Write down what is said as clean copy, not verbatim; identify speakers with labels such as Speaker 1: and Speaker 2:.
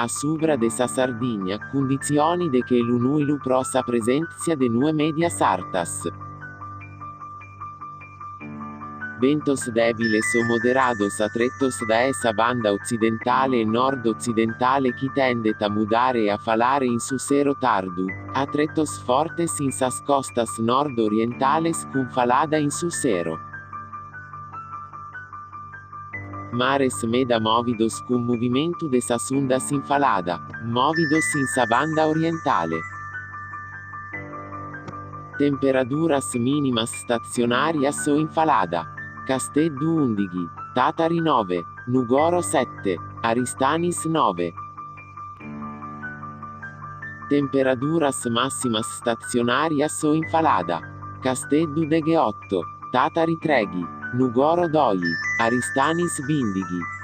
Speaker 1: A subra de sa Sardigna, condizioni de che l'unuilu pro sa presenza de nue media sartas. Ventos débiles o moderados atrettos da essa banda occidentale e nord-occidentale chi tendet a mudare e a falare in su sero tardu, atrettos fortes in sas costas nord-orientales cum falada in su sero. Mares meda movidos cum movimento de sas undas in falada, movidos in sa banda orientale. Temperaturas mínimas stazionarias o in falada. Casteddu 11, Tatari 9, Nugoro 7, Aristanis 9. Temperaturas máximas stazionarias o in falada. Casteddu Deghe 8, Tatari 3, Nugoro 2, Aristanis 20.